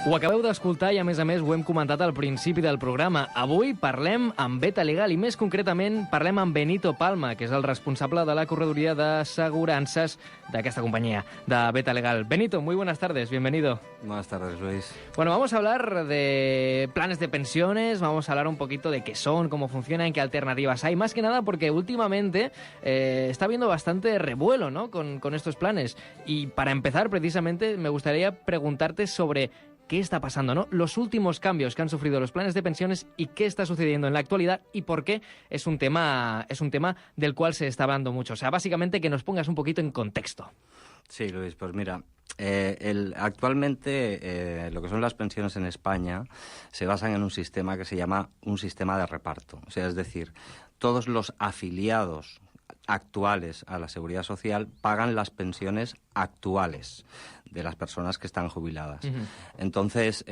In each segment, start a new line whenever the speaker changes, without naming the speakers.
Ho acabeu d'escoltar i, a més, ho hem comentat al principi del programa. Avui parlem amb Beta Legal i, més concretament, parlem amb Benito Palma, que és el responsable de la correduría de assegurances d'aquesta companyia, de Beta Legal. Benito, muy buenas tardes, bienvenido.
Buenas tardes, Luis.
Bueno, vamos a hablar de planes de pensiones, vamos a hablar un poquito de qué son, cómo funcionan, qué alternativas hay, más que nada porque últimamente está habiendo bastante revuelo, ¿no?, con estos planes. Y para empezar, precisamente, me gustaría preguntarte sobre qué está pasando, ¿no? Los últimos cambios que han sufrido los planes de pensiones y qué está sucediendo en la actualidad y por qué es un tema del cual se está hablando mucho. O sea, básicamente que nos pongas un poquito en contexto.
Sí, Luis, pues mira, actualmente lo que son las pensiones en España se basan en un sistema que se llama un sistema de reparto. O sea, es decir, todos los afiliados actuales a la Seguridad Social pagan las pensiones actuales de las personas que están jubiladas. Uh-huh. Entonces,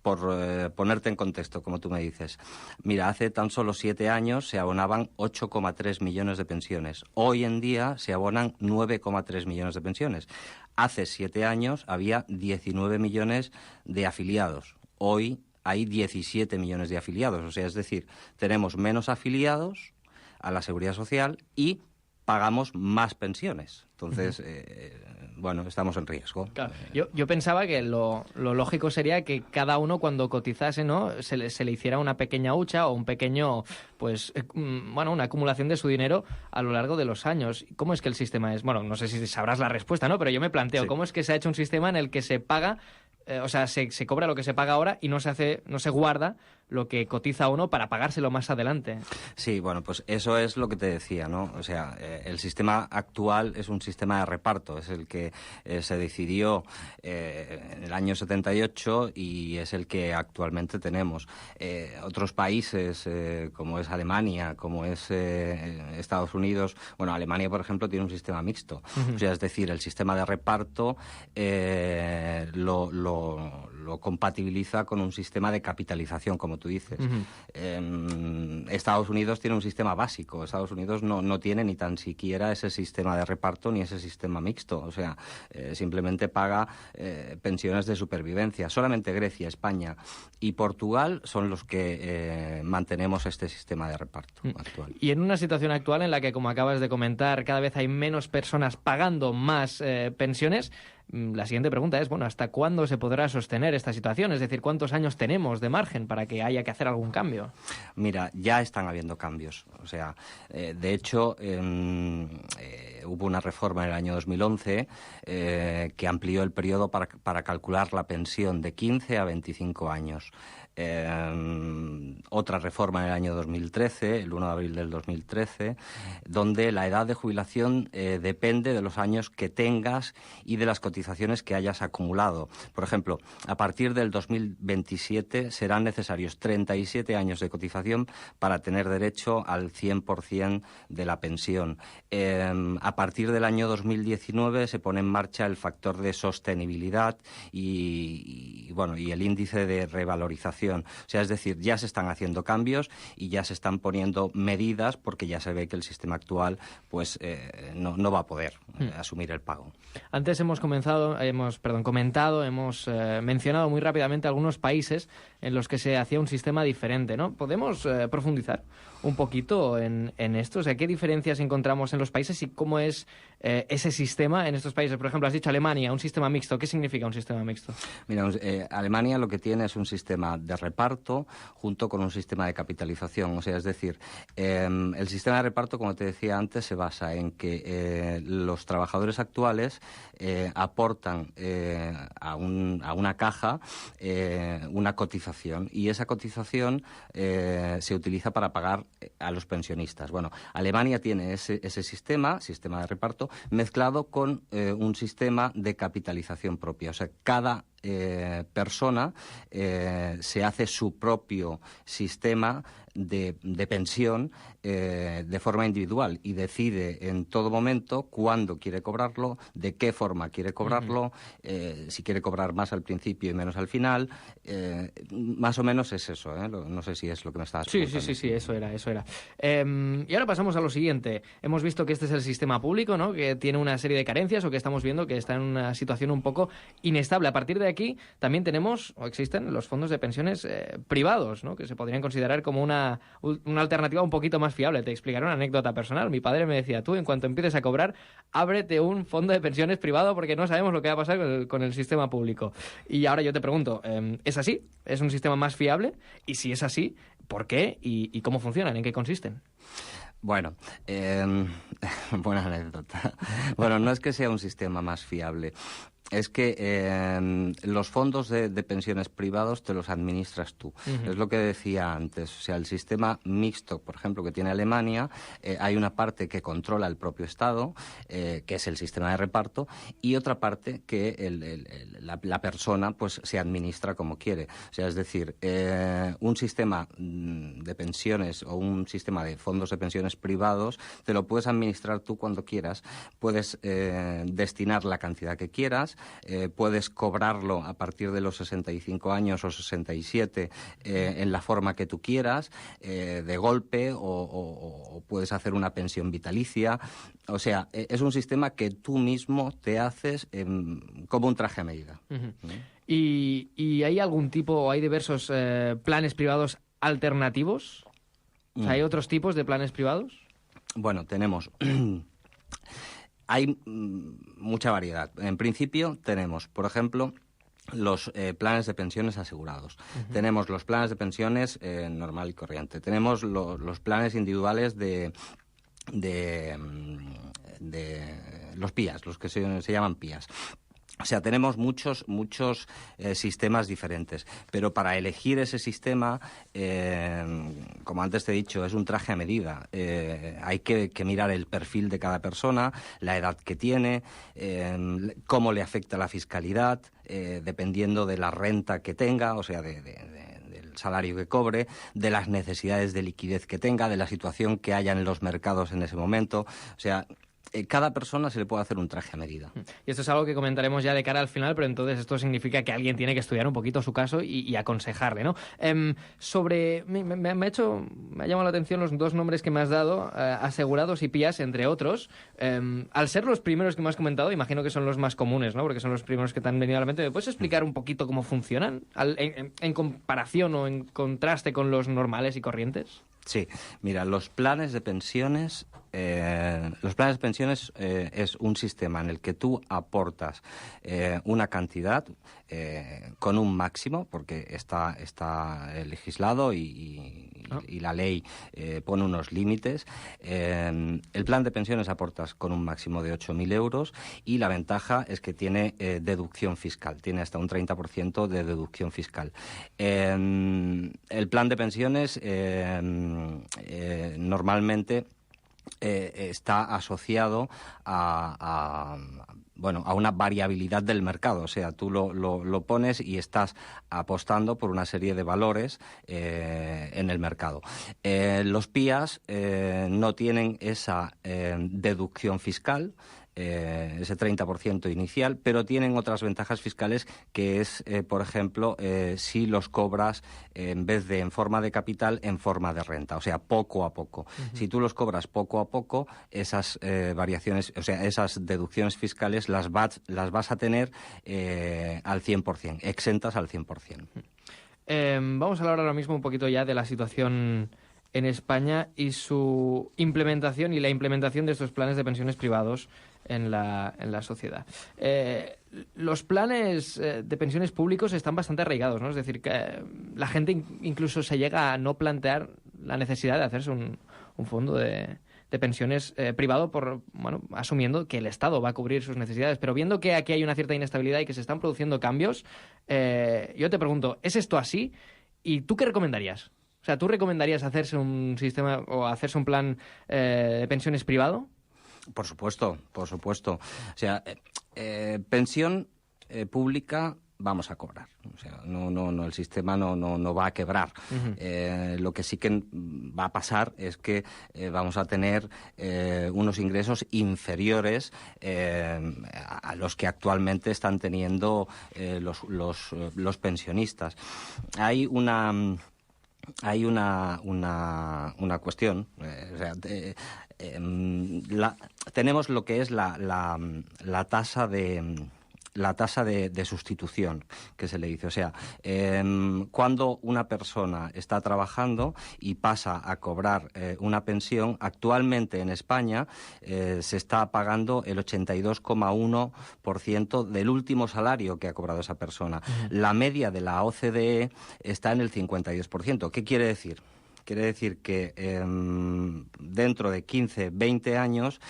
por ponerte en contexto, como tú me dices, mira, hace tan solo 7 años se abonaban 8,3 millones de pensiones. Hoy en día se abonan 9,3 millones de pensiones. Hace 7 años había 19 millones de afiliados. Hoy hay 17 millones de afiliados. O sea, es decir, tenemos menos afiliados a la Seguridad Social y pagamos más pensiones. Entonces, bueno, estamos en riesgo.
Claro. Yo pensaba que lo lógico sería que cada uno, cuando cotizase, ¿no?, se le hiciera una pequeña hucha o un pequeño, pues, bueno, una acumulación de su dinero a lo largo de los años. ¿Cómo es que el sistema es? Bueno, no sé si sabrás la respuesta, ¿no?, pero yo me planteo, sí, ¿cómo es que se ha hecho un sistema en el que se paga, o sea, se cobra lo que se paga ahora y no se guarda lo que cotiza uno para pagárselo más adelante?
Sí, bueno, pues eso es lo que te decía, ¿no? O sea, el sistema actual es un sistema de reparto, es el que se decidió en el año 78 y es el que actualmente tenemos. Otros países, como es Alemania, como es Estados Unidos, bueno, Alemania, por ejemplo, tiene un sistema mixto. Uh-huh. O sea, es decir, el sistema de reparto lo compatibiliza con un sistema de capitalización, como tú dices. Uh-huh. Estados Unidos tiene un sistema básico. Estados Unidos no tiene ni tan siquiera ese sistema de reparto ni ese sistema mixto. O sea, simplemente paga pensiones de supervivencia. Solamente Grecia, España y Portugal son los que mantenemos este sistema de reparto actual.
Y en una situación actual en la que, como acabas de comentar, cada vez hay menos personas pagando más pensiones, la siguiente pregunta es, bueno, ¿hasta cuándo se podrá sostener esta situación? Es decir, ¿cuántos años tenemos de margen para que haya que hacer algún cambio?
Mira, ya están habiendo cambios. O sea, de hecho, hubo una reforma en el año 2011 que amplió el periodo para calcular la pensión de 15 a 25 años. Otra reforma en el año 2013, el 1 de abril del 2013, donde la edad de jubilación depende de los años que tengas y de las cotizaciones que hayas acumulado. Por ejemplo, a partir del 2027 serán necesarios 37 años de cotización para tener derecho al 100% de la pensión. A partir del año 2019 se pone en marcha el factor de sostenibilidad y el índice de revalorización. O sea, es decir, ya se están haciendo cambios y ya se están poniendo medidas porque ya se ve que el sistema actual pues no va a poder asumir el pago.
Antes hemos mencionado muy rápidamente algunos países en los que se hacía un sistema diferente, ¿no? ¿Podemos profundizar un poquito en esto? O sea, ¿qué diferencias encontramos en los países y cómo es ese sistema en estos países? Por ejemplo, has dicho Alemania, un sistema mixto. ¿Qué significa un sistema mixto?
Mira, Alemania lo que tiene es un sistema de reparto junto con un sistema de capitalización. O sea, es decir, el sistema de reparto, como te decía antes, se basa en que los trabajadores actuales aportan a una caja una cotización y esa cotización se utiliza para pagar a los pensionistas. Bueno, Alemania tiene ese sistema de reparto mezclado con un sistema de capitalización propia. O sea, cada persona se hace su propio sistema de pensión de forma individual y decide en todo momento cuándo quiere cobrarlo, de qué forma quiere cobrarlo, si quiere cobrar más al principio y menos al final. Más o menos es eso, ¿eh? No sé si es lo que me estabas preguntando.
Sí, eso era. Y ahora pasamos a lo siguiente. Hemos visto que este es el sistema público, ¿no?, que tiene una serie de carencias o que estamos viendo que está en una situación un poco inestable. A partir de aquí también tenemos, o existen, los fondos de pensiones privados, ¿no? Que se podrían considerar como una alternativa un poquito más fiable. Te explicaré una anécdota personal. Mi padre me decía, tú en cuanto empieces a cobrar, ábrete un fondo de pensiones privado porque no sabemos lo que va a pasar con el sistema público. Y ahora yo te pregunto, ¿es así? ¿Es un sistema más fiable? Y si es así, ¿por qué? ¿Y cómo funcionan? ¿En qué consisten?
Bueno, buena anécdota. Bueno, no es que sea un sistema más fiable. Es que los fondos de pensiones privados te los administras tú. Uh-huh. Es lo que decía antes. O sea, el sistema mixto, por ejemplo, que tiene Alemania, hay una parte que controla el propio Estado, que es el sistema de reparto, y otra parte que la persona pues se administra como quiere. O sea, es decir, un sistema de pensiones o un sistema de fondos de pensiones privados te lo puedes administrar tú cuando quieras. Puedes destinar la cantidad que quieras. Puedes cobrarlo a partir de los 65 años o 67 en la forma que tú quieras, de golpe, o puedes hacer una pensión vitalicia. O sea, es un sistema que tú mismo te haces como un traje a medida.
Uh-huh. ¿Y hay algún tipo, o hay diversos planes privados alternativos? O sea, ¿hay otros tipos de planes privados?
Bueno, tenemos... Hay mucha variedad. En principio tenemos, por ejemplo, los planes de pensiones asegurados. Uh-huh. Tenemos los planes de pensiones normal y corriente. Tenemos los planes individuales de los PIAs, los que se llaman PIAs. O sea, tenemos muchos sistemas diferentes, pero para elegir ese sistema, como antes te he dicho, es un traje a medida. Hay que mirar el perfil de cada persona, la edad que tiene, cómo le afecta la fiscalidad, dependiendo de la renta que tenga, o sea, del salario que cobre, de las necesidades de liquidez que tenga, de la situación que haya en los mercados en ese momento. O sea, cada persona se le puede hacer un traje a medida.
Y esto es algo que comentaremos ya de cara al final, pero entonces esto significa que alguien tiene que estudiar un poquito su caso y aconsejarle, ¿no? Me ha llamado la atención los dos nombres que me has dado, asegurados y PIAs, entre otros. Al ser los primeros que me has comentado, imagino que son los más comunes, ¿no? Porque son los primeros que te han venido a la mente. ¿Me puedes explicar un poquito cómo funcionan en comparación o en contraste con los normales y corrientes?
Sí, mira, los planes de pensiones es un sistema en el que tú aportas una cantidad con un máximo, porque está legislado y la ley pone unos límites. El plan de pensiones aportas con un máximo de 8.000 euros y la ventaja es que tiene deducción fiscal, tiene hasta un 30% de deducción fiscal. El plan de pensiones normalmente está asociado a una variabilidad del mercado. O sea, tú lo pones y estás apostando por una serie de valores en el mercado. Los PIAs no tienen esa deducción fiscal, ese 30% inicial, pero tienen otras ventajas fiscales que es, por ejemplo, si los cobras en vez de en forma de capital, en forma de renta, o sea, poco a poco. Uh-huh. Si tú los cobras poco a poco, esas variaciones, o sea, esas deducciones fiscales las vas a tener al 100%, exentas al 100%.
Vamos a hablar ahora mismo un poquito ya de la situación en España y su implementación y la implementación de estos planes de pensiones privados en la sociedad. Los planes de pensiones públicos están bastante arraigados, ¿no? Es decir, que la gente incluso se llega a no plantear la necesidad de hacerse un fondo de pensiones privado, asumiendo que el Estado va a cubrir sus necesidades. Pero viendo que aquí hay una cierta inestabilidad y que se están produciendo cambios, yo te pregunto, ¿es esto así? ¿Y tú qué recomendarías? O sea, ¿tú recomendarías hacerse un sistema o hacerse un plan de pensiones privado?
Por supuesto. O sea, pensión pública vamos a cobrar. O sea, no, el sistema no va a quebrar. Uh-huh. Lo que sí que va a pasar es que vamos a tener unos ingresos inferiores a los que actualmente están teniendo los pensionistas. Hay una cuestión, tenemos lo que es la tasa de la tasa de sustitución, que se le dice. O sea, cuando una persona está trabajando y pasa a cobrar una pensión, actualmente en España se está pagando el 82,1% del último salario que ha cobrado esa persona. La media de la OCDE está en el 52%. ¿Qué quiere decir? Quiere decir que dentro de 15, 20 años,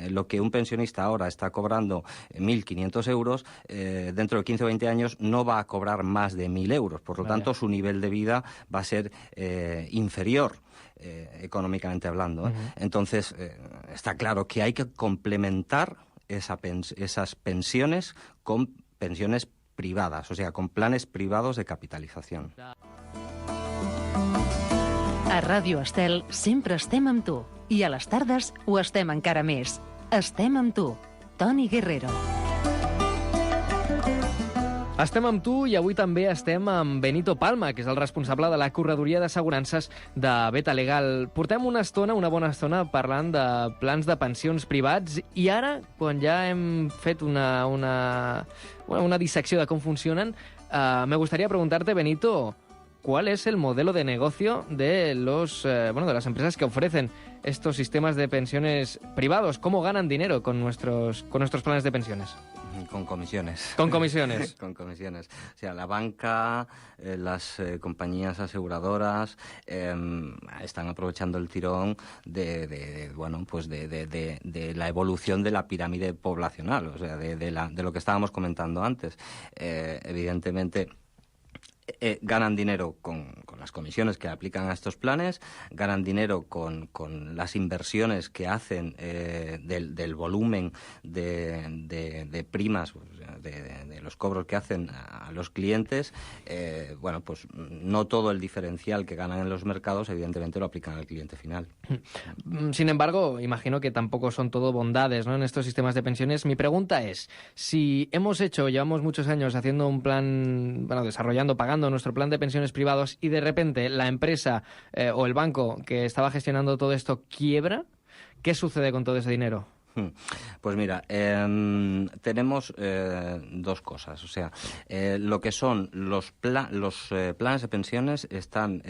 lo que un pensionista ahora está cobrando 1.500 euros, dentro de 15 o 20 años no va a cobrar más de 1.000 euros. Por lo tanto, su nivel de vida va a ser inferior. Económicamente hablando. Entonces, está claro que hay que complementar esas pensiones con pensiones privadas, o sea, con planes privados de capitalización.
A Ràdio Estel sempre estem amb tu i a les tardes ho estem encara més. Estem amb tu, Toni Guerrero.
Estem amb tu i avui també estem amb Benito Palma, que és el responsable de la corredoria d'assegurances de Beta Legal. Portem una bona estona, parlant de plans de pensions privats i ara, quan ja hem fet una dissecció de com funcionen, me gustaría preguntarte, Benito, ¿cuál es el modelo de negocio de de las empresas que ofrecen estos sistemas de pensiones privados? ¿Cómo ganan dinero con nuestros planes de pensiones?
Con comisiones.
Con comisiones.
Con comisiones. O sea, la banca, las compañías aseguradoras están aprovechando el tirón de la evolución de la pirámide poblacional, o sea, de lo que estábamos comentando antes. Evidentemente, ganan dinero con las comisiones que aplican a estos planes, ganan dinero con las inversiones que hacen del volumen de primas, de los cobros que hacen a los clientes. Pues no todo el diferencial que ganan en los mercados, evidentemente, lo aplican al cliente final.
Sin embargo, imagino que tampoco son todo bondades, ¿no?, en estos sistemas de pensiones. Mi pregunta es, si llevamos muchos años haciendo un plan, desarrollando, pagando nuestro plan de pensiones privados y de repente la empresa o el banco que estaba gestionando todo esto quiebra, ¿qué sucede con todo ese dinero?
Pues mira, tenemos dos cosas. O sea, lo que son los planes de pensiones están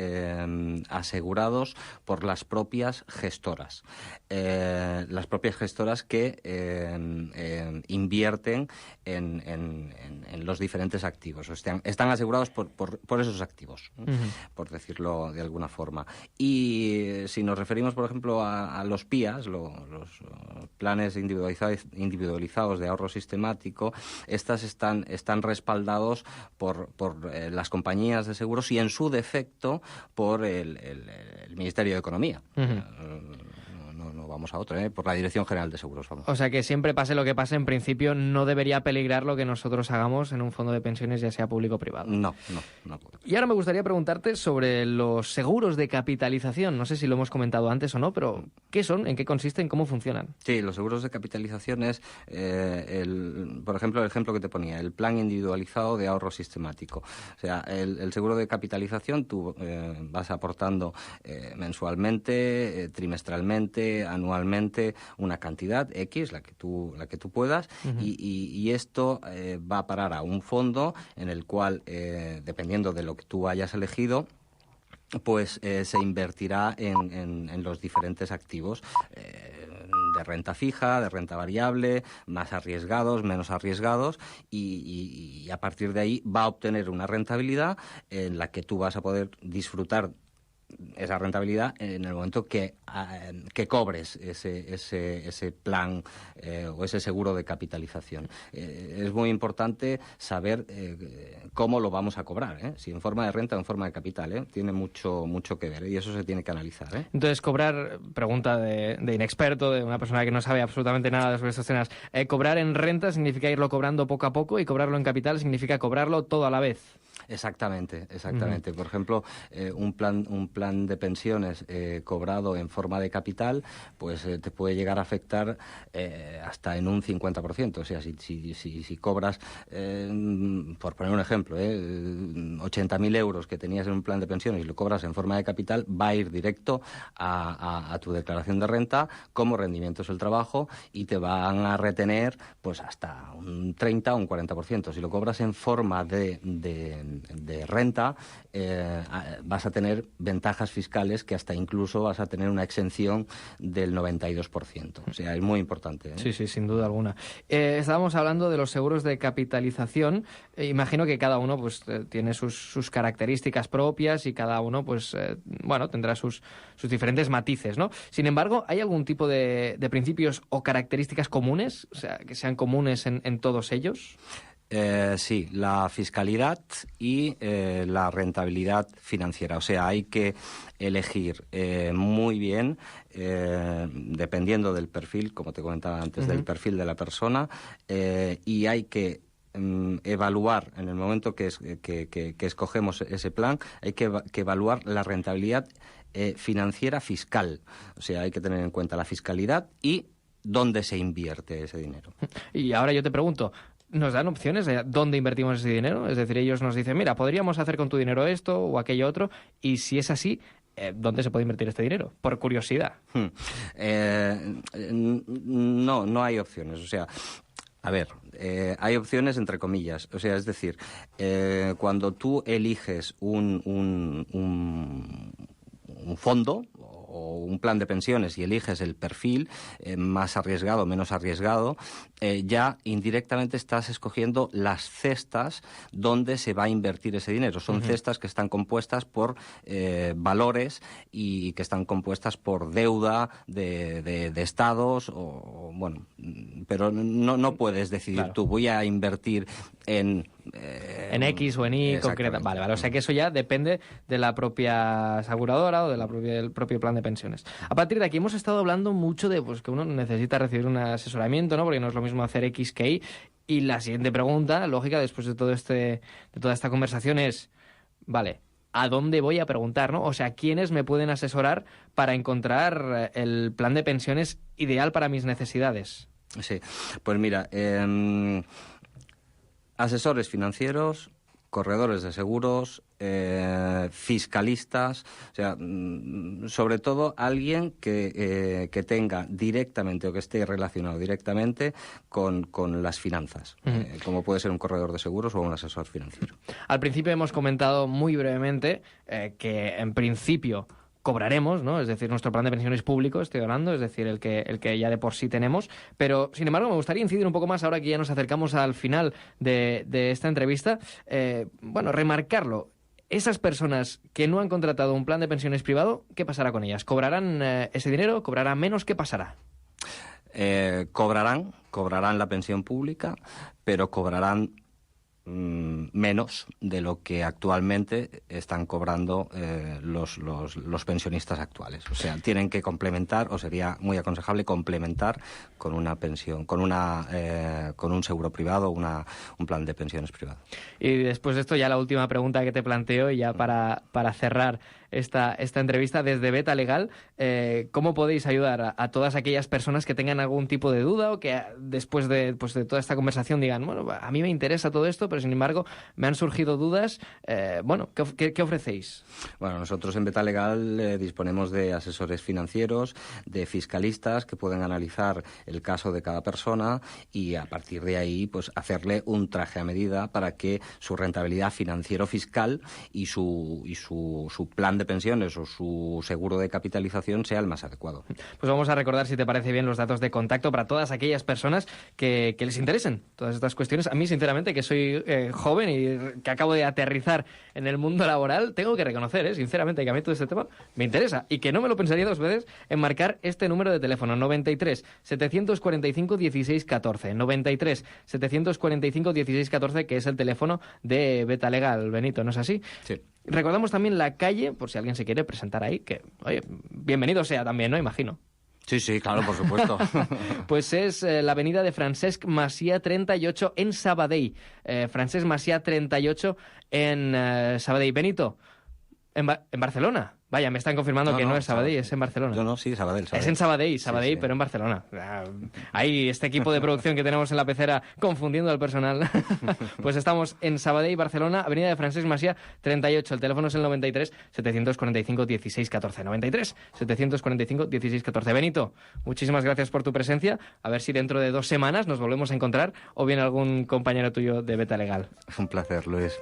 asegurados por las propias gestoras. Las propias gestoras que invierten en los diferentes activos. O sea, están asegurados por esos activos, por decirlo de alguna forma. Y si nos referimos, por ejemplo, a los PIAs, los planes individualizados de ahorro sistemático, estas están respaldados por las compañías de seguros y, en su defecto, por el Ministerio de Economía. No vamos a otro, por la Dirección General de Seguros. Vamos.
O sea que siempre pase lo que pase, en principio no debería peligrar lo que nosotros hagamos en un fondo de pensiones, ya sea público o privado.
No.
Y ahora me gustaría preguntarte sobre los seguros de capitalización. No sé si lo hemos comentado antes o no, pero ¿qué son? ¿En qué consisten? ¿Cómo funcionan?
Sí, los seguros de capitalización es, por ejemplo, el ejemplo que te ponía, el plan individualizado de ahorro sistemático. O sea, el seguro de capitalización tú vas aportando mensualmente, trimestralmente, anualmente, una cantidad X, la que tú puedas, y esto va a parar a un fondo en el cual, dependiendo de lo que tú hayas elegido, pues se invertirá en los diferentes activos de renta fija, de renta variable, más arriesgados, menos arriesgados, y a partir de ahí va a obtener una rentabilidad en la que tú vas a poder disfrutar esa rentabilidad en el momento que cobres ese plan o ese seguro de capitalización. Es muy importante saber cómo lo vamos a cobrar, si en forma de renta o en forma de capital. Tiene mucho que ver, y eso se tiene que analizar.
Entonces, cobrar, pregunta de inexperto, de una persona que no sabe absolutamente nada sobre estos temas, cobrar en renta significa irlo cobrando poco a poco, y cobrarlo en capital significa cobrarlo todo a la vez.
Exactamente. Por ejemplo, un plan de pensiones cobrado en forma de capital, pues te puede llegar a afectar hasta en un 50%. O sea, si cobras, por poner un ejemplo, 80.000 euros que tenías en un plan de pensiones y lo cobras en forma de capital, va a ir directo a tu declaración de renta como rendimientos del trabajo y te van a retener pues hasta un 30 o un 40%. Si lo cobras en forma de renta, vas a tener ventajas fiscales que hasta incluso vas a tener una exención del 92%. O sea, es muy importante.
Sí, sin duda alguna. Estábamos hablando de los seguros de capitalización. Imagino que cada uno pues tiene sus características propias y cada uno pues tendrá sus diferentes matices, ¿no? Sin embargo, ¿hay algún tipo de principios o características comunes, o sea, que sean comunes en todos ellos?
Sí, la fiscalidad y la rentabilidad financiera. O sea, hay que elegir muy bien, dependiendo del perfil, como te comentaba antes, del perfil de la persona, y hay que evaluar en el momento que escogemos ese plan, hay que evaluar la rentabilidad financiera fiscal. O sea, hay que tener en cuenta la fiscalidad y dónde se invierte ese dinero. Y
ahora yo te pregunto, ¿nos dan opciones de dónde invertimos ese dinero? Es decir, ellos nos dicen, mira, podríamos hacer con tu dinero esto o aquello otro, y si es así, ¿dónde se puede invertir este dinero? Por curiosidad.
No hay opciones. O sea, a ver, hay opciones entre comillas. O sea, es decir, cuando tú eliges un fondo o un plan de pensiones y eliges el perfil más arriesgado, menos arriesgado, ya indirectamente estás escogiendo las cestas donde se va a invertir ese dinero. Son cestas que están compuestas por valores y que están compuestas por deuda de estados, pero no puedes decidir tú, voy a invertir en
X o en Y concreta. Vale. O sea que eso ya depende de la propia aseguradora o del propio plan de pensiones. A partir de aquí hemos estado hablando mucho de que uno necesita recibir un asesoramiento, ¿no? Porque no es lo mismo hacer X que Y. Y la siguiente pregunta, lógica, después de toda esta conversación es, vale, ¿a dónde voy a preguntar, no? O sea, ¿quiénes me pueden asesorar para encontrar el plan de pensiones ideal para mis necesidades?
Sí, pues mira, asesores financieros, corredores de seguros, fiscalistas, o sea, sobre todo alguien que tenga directamente o que esté relacionado directamente con las finanzas, como puede ser un corredor de seguros o un asesor financiero.
Al principio hemos comentado muy brevemente que en principio cobraremos, ¿no? Es decir, nuestro plan de pensiones público, estoy hablando, es decir, el que ya de por sí tenemos, pero sin embargo me gustaría incidir un poco más ahora que ya nos acercamos al final de esta entrevista, remarcarlo. Esas personas que no han contratado un plan de pensiones privado, ¿qué pasará con ellas? ¿Cobrarán ese dinero? ¿Cobrarán menos? ¿Qué pasará?
Cobrarán la pensión pública, pero cobrarán menos de lo que actualmente están cobrando los pensionistas actuales. O sea, tienen que complementar, o sería muy aconsejable complementar con una pensión, con un seguro privado, un plan de pensiones privado.
Y después de esto ya la última pregunta que te planteo, y ya para cerrar esta entrevista desde Beta Legal, ¿cómo podéis ayudar a todas aquellas personas que tengan algún tipo de duda o que después de toda esta conversación digan, bueno, a mí me interesa todo esto, pero sin embargo me han surgido dudas? ¿Qué ofrecéis?
Bueno, nosotros en Beta Legal disponemos de asesores financieros, de fiscalistas que pueden analizar el caso de cada persona y a partir de ahí pues hacerle un traje a medida para que su rentabilidad financiero-fiscal y su plan de pensiones o su seguro de capitalización sea el más adecuado.
Pues vamos a recordar, si te parece bien, los datos de contacto para todas aquellas personas que les interesen todas estas cuestiones. A mí, sinceramente, que soy joven y que acabo de aterrizar en el mundo laboral, tengo que reconocer, sinceramente, que a mí todo este tema me interesa y que no me lo pensaría dos veces en marcar este número de teléfono, 93 745 16 14, 93 745 16 14, que es el teléfono de Beta Legal. Benito, ¿no es así?
Sí.
Recordamos también la calle, por si alguien se quiere presentar ahí, que, oye, bienvenido sea también, ¿no? Imagino.
Sí, claro, por supuesto.
Pues es la avenida de Francesc Macià 38 en Sabadell. Francesc Macià 38 en Sabadell. Benito, En Barcelona. Vaya, me están confirmando que no es Sabadell, es en Barcelona.
No, sí, Sabadell.
Es en Sabadell,
Sí.
pero en Barcelona. Ahí, este equipo de producción que tenemos en la pecera confundiendo al personal. Pues estamos en Sabadell, Barcelona, avenida de Francesc Macià, 38. El teléfono es el 93 745 16 14. 93 745 16 14. Benito, muchísimas gracias por tu presencia. A ver si dentro de 2 semanas nos volvemos a encontrar o viene algún compañero tuyo de Beta Legal.
Es un placer, Luis.